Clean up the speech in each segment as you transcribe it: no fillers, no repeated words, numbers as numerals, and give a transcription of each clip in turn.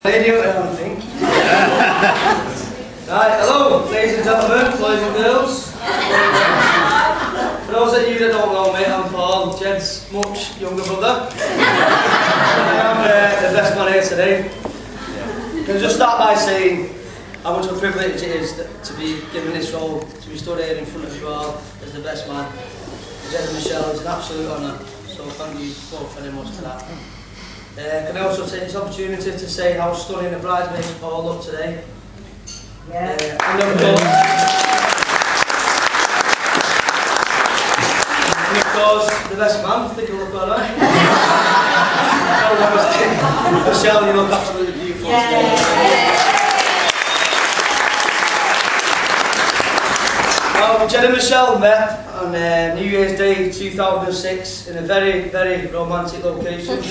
Radio, I think. Right, hello, ladies and gentlemen, boys and girls. For those of you that don't know me, I'm Paul, Jed's much younger brother. I'm the best man here today. Can just start by saying how much of a privilege it is to be given this role, to be stood here in front of you all as the best man. Ged and Michelle, it's an absolute honour, so thank you both very much for that. Can I also take this opportunity to say how stunning the bridesmaids all look today? Yeah. And of course, the best man, I think he'll look alright. Michelle, you look absolutely beautiful today. Well, Ged and Michelle met on New Year's Day 2006 in a very, very romantic location.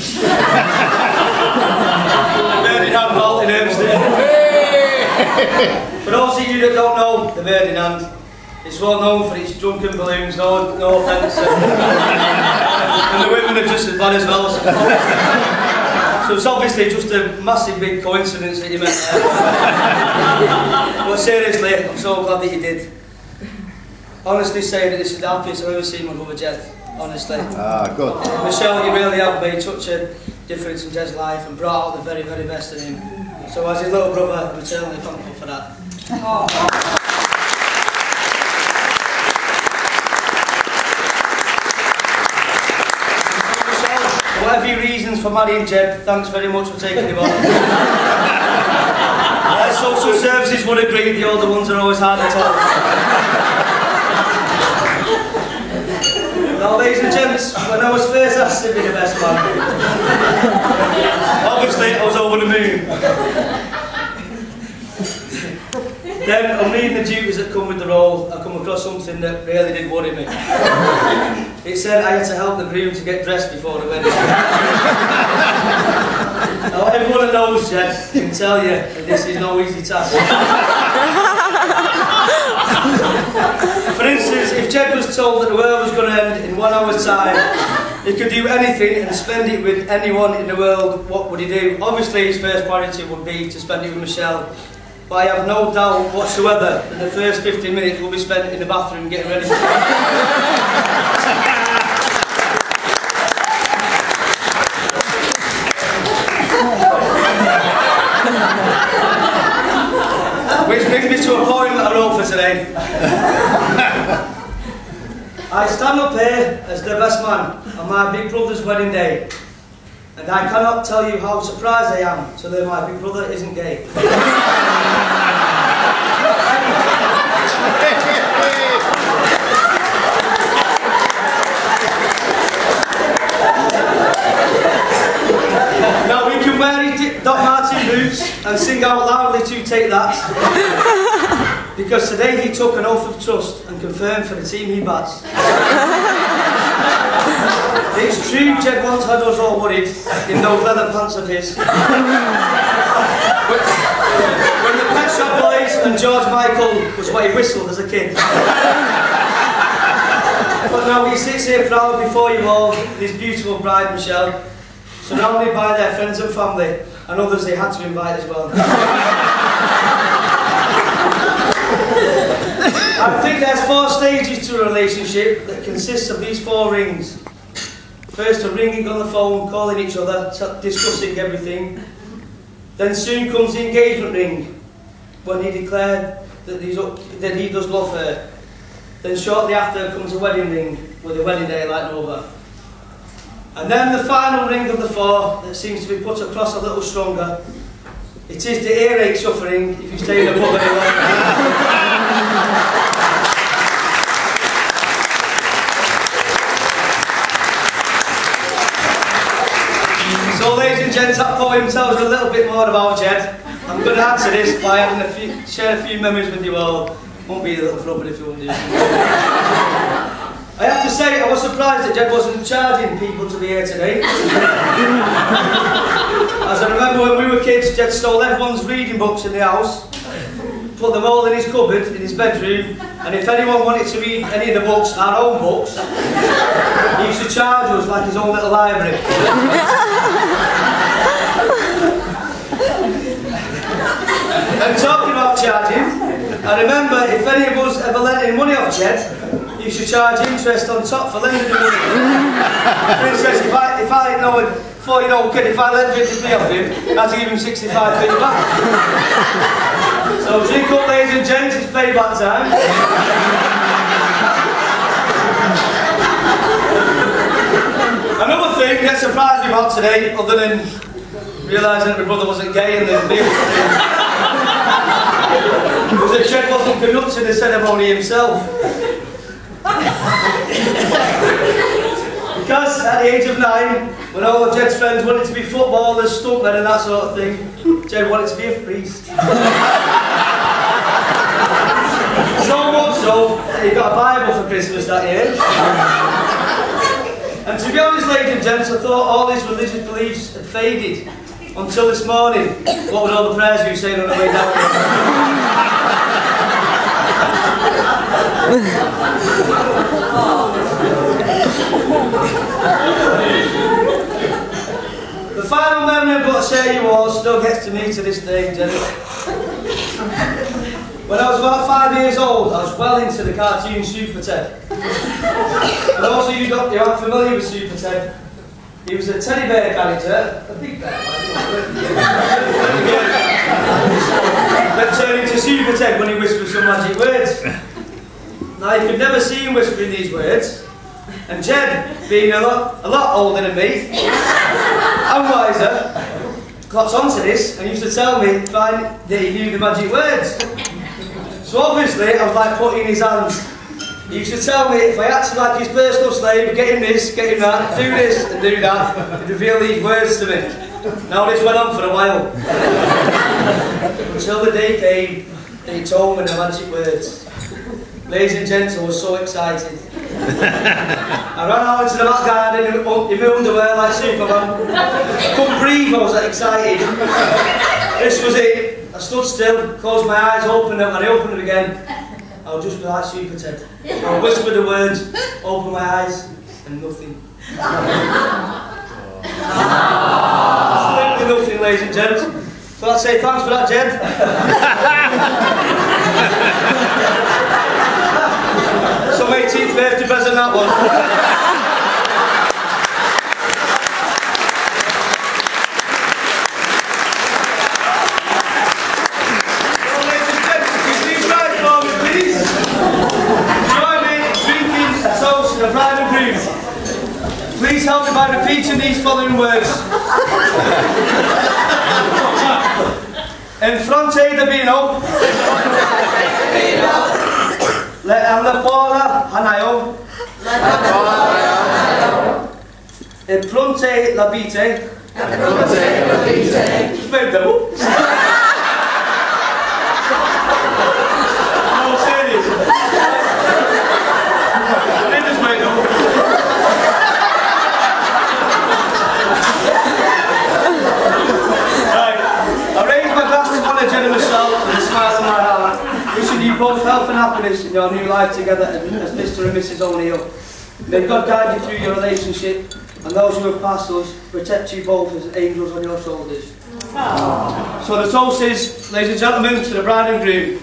Ferdinand Vault in Hampstead. For those of you that don't know the Ferdinand, it's well known for its drunken balloons, no offence. And the women are just as bad as well. So it's obviously just a massive big coincidence that you met there. But seriously, I'm so glad that you did. Honestly say that this is the happiest I've ever seen my brother Jed, honestly. Ah, good. Michelle, you really have made such a difference in Jed's life and brought out the very, very best in him. So as his little brother, I'm eternally thankful for that. Michelle, for whatever your reasons for marrying Jed, thanks very much for taking him on. Social services would agree the older ones are always hard to talk. Now, ladies and gents, when I was first asked to be the best man, obviously I was over the moon. Then, on reading the duties that come with the role, I come across something that really did worry me. It said I had to help the groom to get dressed before the wedding. Now, everyone that knows Jed can tell you that this is no easy task. For instance, if Jed was told that the world was going to end in 1 hour's time, he could do anything and spend it with anyone in the world, what would he do? Obviously his first priority would be to spend it with Michelle, but I have no doubt whatsoever that the first 15 minutes will be spent in the bathroom getting ready for it. Which brings me to a poem that I wrote for today. I stand up here as the best man on my big brother's wedding day, and I cannot tell you how surprised I am to learn my big brother isn't gay. Now we can wear Doc Martin boots and sing out loudly to Take That, because today he took an oath of trust and confirmed for the team he bats. It's true Jed once had us all worried in those leather pants of his. When the Pet Shop Boys and George Michael was what he whistled as a kid. But now he sits here proud before you all, his beautiful bride Michelle, surrounded by their friends and family, and others they had to invite as well. I think there's 4 stages to a relationship that consists of these 4 rings. First, a ringing on the phone, calling each other, discussing everything. Then soon comes the engagement ring, when he declared that he does love her. Then shortly after comes a wedding ring, with a wedding day like no other. And then the final ring of the 4 that seems to be put across a little stronger. It is the earache suffering if you stay in the pub any longer. So ladies and gents, that poem tells you a little bit more about Jed. I'm going to answer this by share a few memories with you all. Won't be a little trouble if you want to do. I have to say, I was surprised that Jed wasn't charging people to be here today. As I remember when we were kids, Jed stole everyone's reading books in the house, put them all in his cupboard, in his bedroom, and if anyone wanted to read any of the books, our own books, he used to charge us like his own little library. And talking about charging, I remember if any of us ever lent any money off Ged, you should charge interest on top for lending the money. For instance, if I didn't know a 40-year-old kid, if I lent 50p off him, I had to give him 65p back. So drink up, ladies and gents, it's payback time. Another thing that surprised me about today, other than realising that my brother wasn't gay and the meal was that Ged wasn't conducting the ceremony himself. Because at the age of 9, when all of Ged's friends wanted to be footballers, stuntmen and that sort of thing, Ged wanted to be a priest. So much so that he got a Bible for Christmas that year. And to be honest, ladies and gents, I thought all his religious beliefs had faded until this morning. What were all the prayers you were saying on the way down? The final memory I've got to share you all still gets to me to this day, Jenny. When I was about 5 years old, I was well into the cartoon Super Ted. And also you aren't familiar with Super Ted. He was a teddy bear character, a big bear, that turned into Super Ted when he whispered some magic words. Now you could never see him whispering these words, and Ged, being a lot older than me, and wiser, clocked onto this and used to tell me that he knew the magic words. So obviously I was like putting in his hands. He used to tell me if I acted like his personal slave, get him this, get him that, do this and do that, he'd reveal these words to me. Now this went on for a while. Until the day came and he told me the magic words. Ladies and gents, I was so excited. I ran out into the back garden in my underwear like Superman. I couldn't breathe, I was that excited. This was it. I stood still, closed my eyes, opened them, and I opened them again. I would just be like Super Ted. I would whisper the words, open my eyes, and nothing. Absolutely nothing, ladies and gents. So I'd say thanks for that, Ged. Some 18th birthday present, that one. Please help me by repeating these following words. Enfronte de vino. Le Pola Hanayo. E pronte la vite. Vedo. No, serious. Ged and Michelle, with a smile on my heart, wishing you both health and happiness in your new life together as Mr. and Mrs. O'Neill. May God guide you through your relationship, and those who have passed us protect you both as angels on your shoulders. Aww. So the toast is, ladies and gentlemen, to the bride and groom.